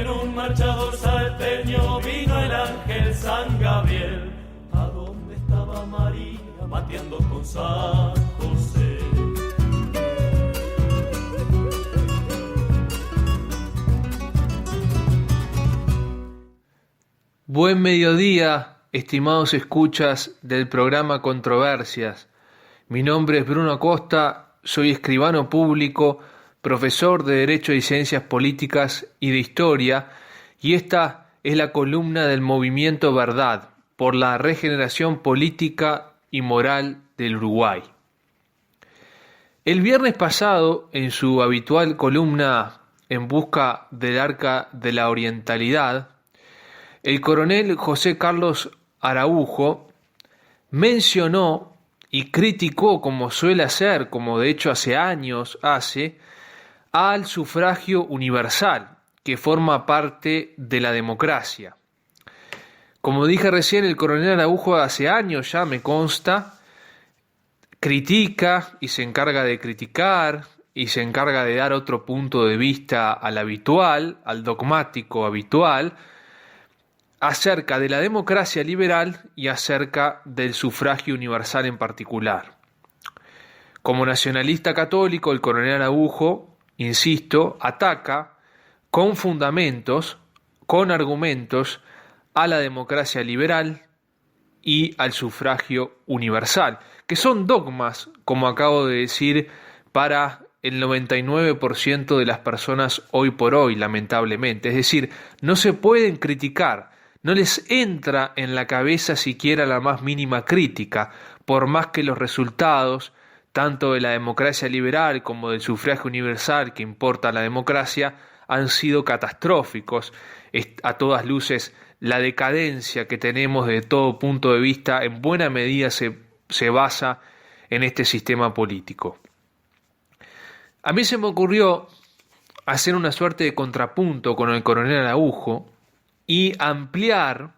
En un marchador salteño vino el ángel San Gabriel. ¿A dónde estaba María mateando con San José? Buen mediodía, estimados escuchas del programa Controversias. Mi nombre es Bruno Acosta, soy escribano público, profesor de Derecho y Ciencias Políticas y de Historia, y esta es la columna del Movimiento Verdad por la regeneración política y moral del Uruguay. El viernes pasado, en su habitual columna En busca del Arca de la Orientalidad, el coronel José Carlos Araujo mencionó y criticó, como suele hacer, como de hecho hace años hace, al sufragio universal, que forma parte de la democracia. Como dije recién, el coronel Araujo hace años ya, me consta, critica y se encarga de criticar y se encarga de dar otro punto de vista al habitual, al dogmático habitual, acerca de la democracia liberal y acerca del sufragio universal en particular. Como nacionalista católico, el coronel Araujo, insisto, ataca con fundamentos, con argumentos, a la democracia liberal y al sufragio universal, que son dogmas, como acabo de decir, para el 99% de las personas hoy por hoy, lamentablemente. Es decir, no se pueden criticar. No les entra en la cabeza siquiera la más mínima crítica, por más que los resultados, tanto de la democracia liberal como del sufragio universal que importa la democracia, han sido catastróficos. A todas luces, la decadencia que tenemos de todo punto de vista en buena medida se basa en este sistema político. A mí se me ocurrió hacer una suerte de contrapunto con el coronel Araujo y ampliar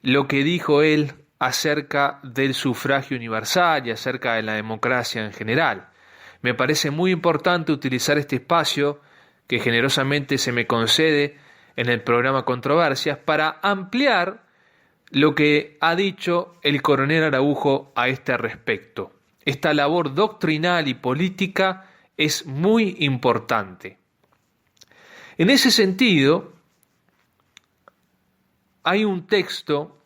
lo que dijo él acerca del sufragio universal y acerca de la democracia en general. Me parece muy importante utilizar este espacio que generosamente se me concede en el programa Controversias para ampliar lo que ha dicho el coronel Araujo a este respecto. Esta labor doctrinal y política es muy importante. En ese sentido, hay un texto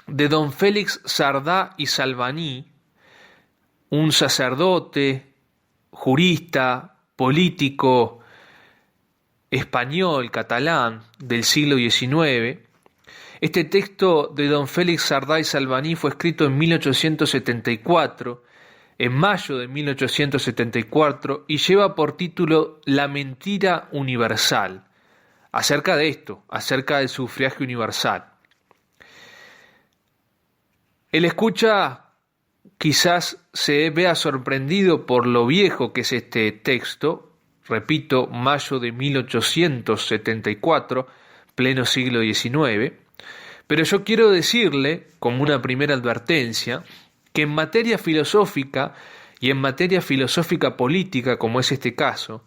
de don Félix Sardá y Salvaní, un sacerdote, jurista, político español, catalán, del siglo XIX. Este texto de don Félix Sardá y Salvaní fue escrito en 1874, en mayo de 1874, y lleva por título La mentira universal. Acerca de esto, acerca del sufragio universal. El escucha quizás se vea sorprendido por lo viejo que es este texto, repito, mayo de 1874, pleno siglo XIX, pero yo quiero decirle, como una primera advertencia, que en materia filosófica y en materia filosófica política, como es este caso,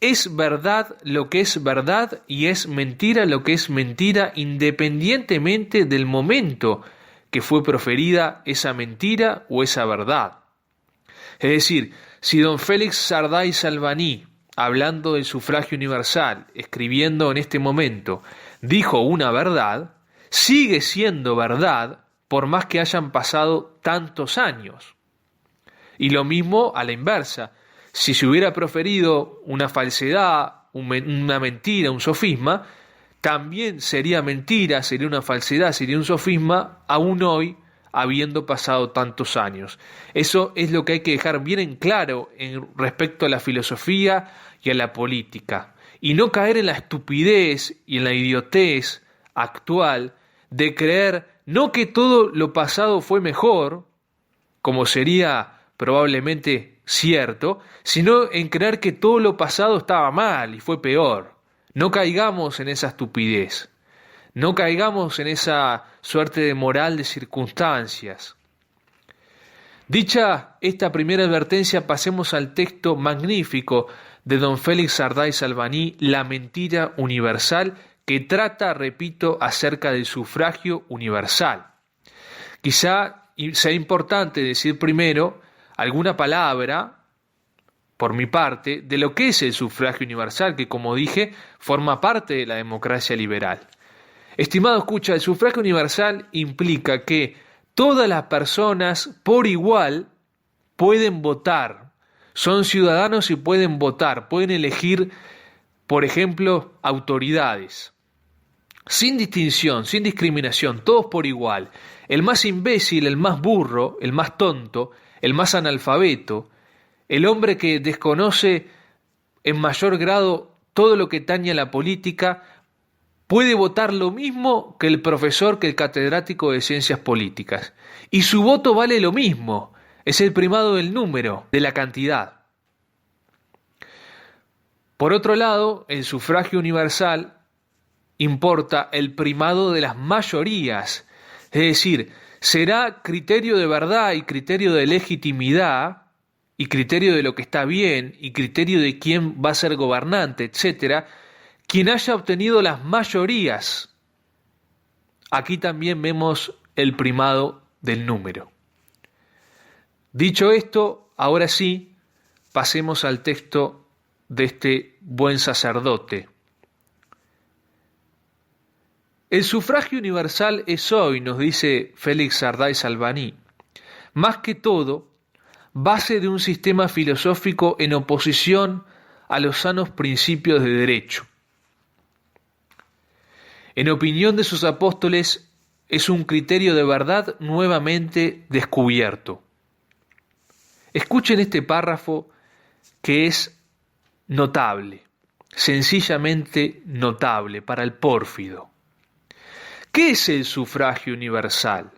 es verdad lo que es verdad y es mentira lo que es mentira, independientemente del momento que fue proferida esa mentira o esa verdad. Es decir, si don Félix Sardá y Salvaní, hablando del sufragio universal, escribiendo en este momento, dijo una verdad, sigue siendo verdad por más que hayan pasado tantos años. Y lo mismo a la inversa. Si se hubiera proferido una falsedad, una mentira, un sofisma, también sería mentira, sería una falsedad, sería un sofisma, aún hoy, habiendo pasado tantos años. Eso es lo que hay que dejar bien en claro respecto a la filosofía y a la política. Y no caer en la estupidez y en la idiotez actual de creer no que todo lo pasado fue mejor, como sería probablemente cierto, sino en creer que todo lo pasado estaba mal y fue peor. No caigamos en esa estupidez, no caigamos en esa suerte de moral de circunstancias. Dicha esta primera advertencia, pasemos al texto magnífico de don Félix Sardá y Salvaní, La mentira universal, que trata, repito, acerca del sufragio universal. Quizá sea importante decir primero alguna palabra, por mi parte, de lo que es el sufragio universal, que como dije, forma parte de la democracia liberal. Estimado escucha, el sufragio universal implica que todas las personas por igual pueden votar, son ciudadanos y pueden votar, pueden elegir, por ejemplo, autoridades, sin distinción, sin discriminación, todos por igual. El más imbécil, el más burro, el más tonto, el más analfabeto, el hombre que desconoce en mayor grado todo lo que tañe a la política, puede votar lo mismo que el profesor, que el catedrático de ciencias políticas. Y su voto vale lo mismo, es el primado del número, de la cantidad. Por otro lado, el sufragio universal importa el primado de las mayorías, es decir, será criterio de verdad y criterio de legitimidad, y criterio de lo que está bien, y criterio de quién va a ser gobernante, etcétera, quien haya obtenido las mayorías. Aquí también vemos el primado del número. Dicho esto, ahora sí, pasemos al texto de este buen sacerdote. El sufragio universal es hoy, nos dice Félix Sardá y Salvaní, más que todo, base de un sistema filosófico en oposición a los sanos principios de derecho. En opinión de sus apóstoles, es un criterio de verdad nuevamente descubierto. Escuchen este párrafo que es notable, sencillamente notable para el pórfido. ¿Qué es el sufragio universal?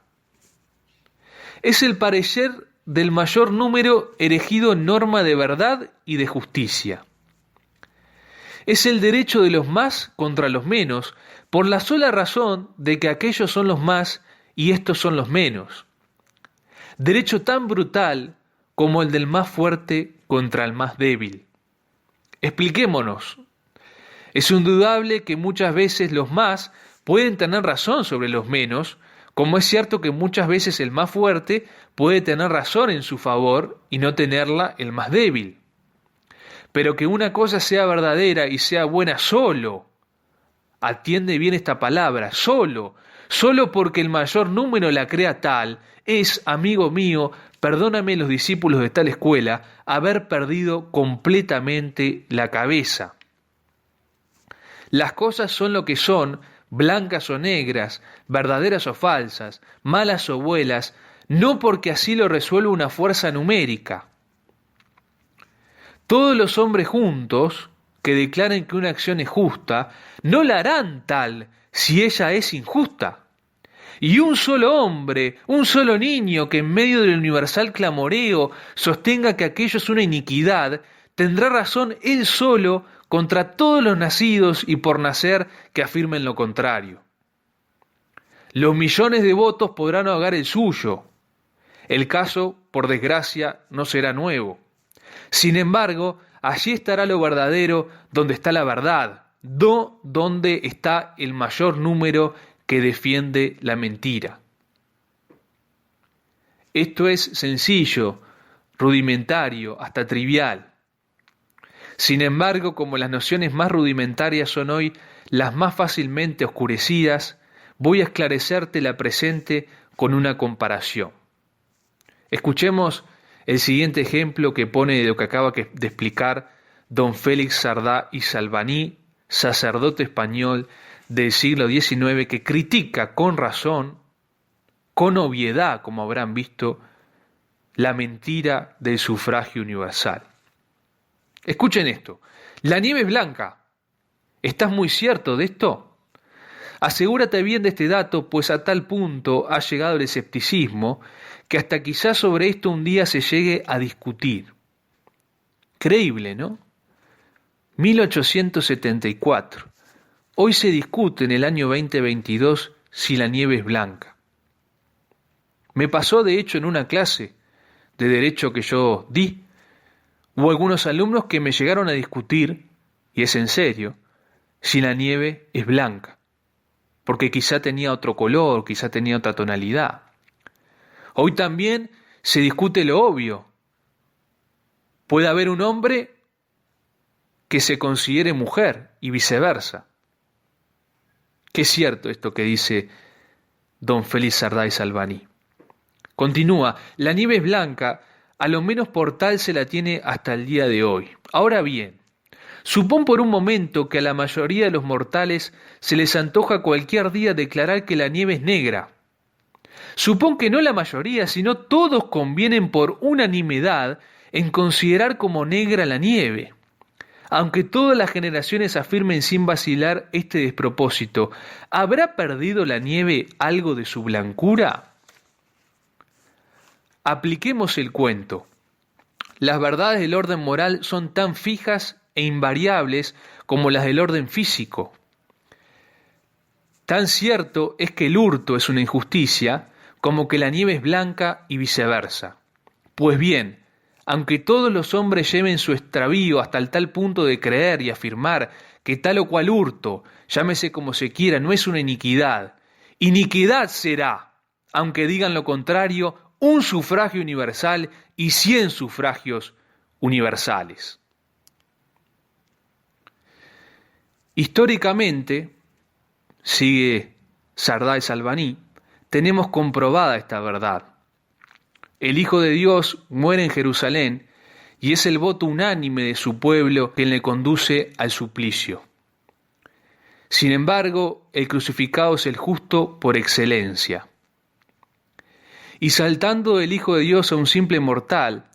Es el parecer del mayor número erigido en norma de verdad y de justicia. Es el derecho de los más contra los menos, por la sola razón de que aquellos son los más y estos son los menos. Derecho tan brutal como el del más fuerte contra el más débil. Expliquémonos. Es indudable que muchas veces los más pueden tener razón sobre los menos, como es cierto que muchas veces el más fuerte puede tener razón en su favor y no tenerla el más débil. Pero que una cosa sea verdadera y sea buena solo, atiende bien esta palabra, solo porque el mayor número la crea tal, es, amigo mío, perdóname los discípulos de tal escuela, haber perdido completamente la cabeza. Las cosas son lo que son, blancas o negras, verdaderas o falsas, malas o buenas, no porque así lo resuelva una fuerza numérica. Todos los hombres juntos que declaren que una acción es justa, no la harán tal si ella es injusta. Y un solo hombre, un solo niño que en medio del universal clamoreo sostenga que aquello es una iniquidad, tendrá razón él solo contra todos los nacidos y por nacer que afirmen lo contrario. Los millones de votos podrán ahogar el suyo. El caso, por desgracia, no será nuevo. Sin embargo, allí estará lo verdadero donde está la verdad, donde está el mayor número que defiende la mentira. Esto es sencillo, rudimentario, hasta trivial. Sin embargo, como las nociones más rudimentarias son hoy las más fácilmente oscurecidas, voy a esclarecerte la presente con una comparación. Escuchemos el siguiente ejemplo que pone de lo que acaba de explicar don Félix Sardá y Salvaní, sacerdote español del siglo XIX, que critica con razón, con obviedad, como habrán visto, la mentira del sufragio universal. Escuchen esto. La nieve es blanca. ¿Estás muy cierto de esto? Asegúrate bien de este dato, pues a tal punto ha llegado el escepticismo que hasta quizás sobre esto un día se llegue a discutir. Creíble, ¿no? 1874. Hoy se discute en el año 2022 si la nieve es blanca. Me pasó de hecho en una clase de derecho que yo di, Hubo algunos alumnos que me llegaron a discutir, y es en serio, si la nieve es blanca, porque quizá tenía otro color, quizá tenía otra tonalidad. Hoy también se discute lo obvio. Puede haber un hombre que se considere mujer y viceversa. Qué cierto esto que dice don Félix Sarday Salvany. Continúa, la nieve es blanca, a lo menos por tal se la tiene hasta el día de hoy. Ahora bien, supón por un momento que a la mayoría de los mortales se les antoja cualquier día declarar que la nieve es negra. Supón que no la mayoría, sino todos convienen por unanimidad en considerar como negra la nieve. Aunque todas las generaciones afirmen sin vacilar este despropósito, ¿habrá perdido la nieve algo de su blancura? Apliquemos el cuento. Las verdades del orden moral son tan fijas e invariables como las del orden físico. Tan cierto es que el hurto es una injusticia como que la nieve es blanca y viceversa. Pues bien, aunque todos los hombres lleven su extravío hasta el tal punto de creer y afirmar que tal o cual hurto, llámese como se quiera, no es una iniquidad, iniquidad será, aunque digan lo contrario, un sufragio universal y 100 sufragios universales. Históricamente, sigue Sarday Salvany, tenemos comprobada esta verdad. El Hijo de Dios muere en Jerusalén y es el voto unánime de su pueblo quien le conduce al suplicio. Sin embargo, el crucificado es el justo por excelencia. Y saltando del Hijo de Dios a un simple mortal,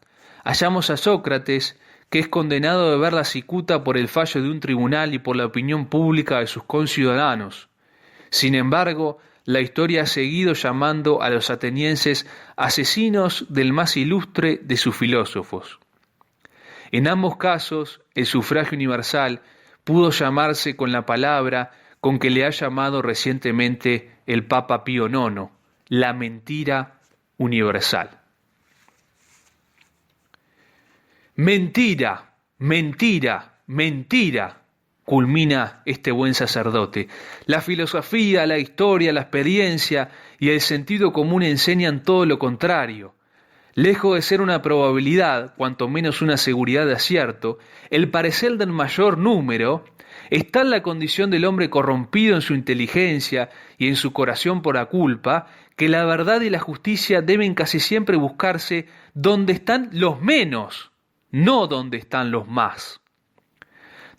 hallamos a Sócrates, que es condenado de ver la cicuta por el fallo de un tribunal y por la opinión pública de sus conciudadanos. Sin embargo, la historia ha seguido llamando a los atenienses asesinos del más ilustre de sus filósofos. En ambos casos, el sufragio universal pudo llamarse con la palabra con que le ha llamado recientemente el Papa Pío IX, la mentira universal. Mentira, mentira, mentira, culmina este buen sacerdote. La filosofía, la historia, la experiencia y el sentido común enseñan todo lo contrario. Lejos de ser una probabilidad, cuanto menos una seguridad de acierto, el parecer del mayor número está en la condición del hombre corrompido en su inteligencia y en su corazón por la culpa, que la verdad y la justicia deben casi siempre buscarse donde están los menos, no donde están los más.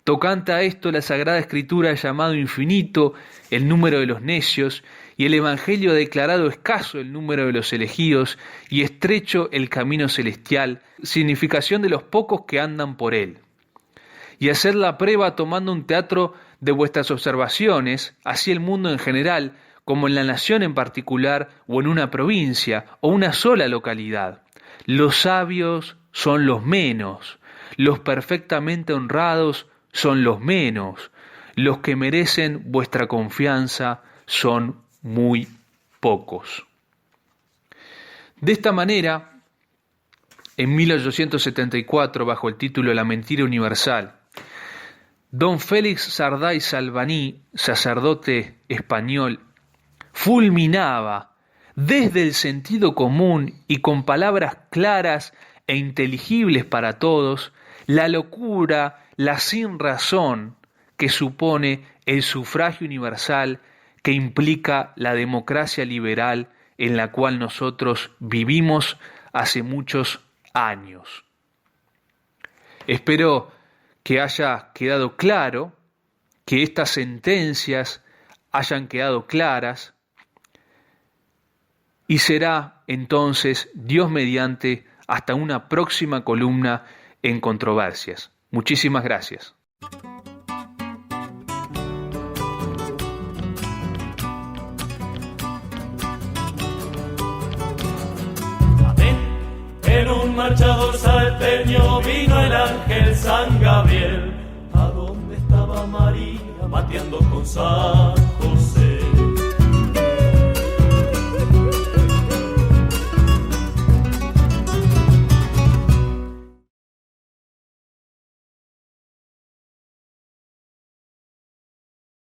Tocante a esto, la Sagrada Escritura ha llamado infinito el número de los necios, y el Evangelio ha declarado escaso el número de los elegidos y estrecho el camino celestial, significación de los pocos que andan por él. Y hacer la prueba tomando un teatro de vuestras observaciones, así el mundo en general, como en la nación en particular, o en una provincia, o una sola localidad. Los sabios son los menos, los perfectamente honrados son los menos, los que merecen vuestra confianza son muy pocos. De esta manera, en 1874, bajo el título La mentira universal, don Félix Sarday Salvany, sacerdote español, fulminaba desde el sentido común y con palabras claras e inteligibles para todos, la locura, la sinrazón que supone el sufragio universal que implica la democracia liberal en la cual nosotros vivimos hace muchos años. Espero que haya quedado claro, que estas sentencias hayan quedado claras, y será entonces, Dios mediante, hasta una próxima columna en Controversias. Muchísimas gracias. En un marchador salteño vino el ángel San Gabriel, a donde estaba María mateando con San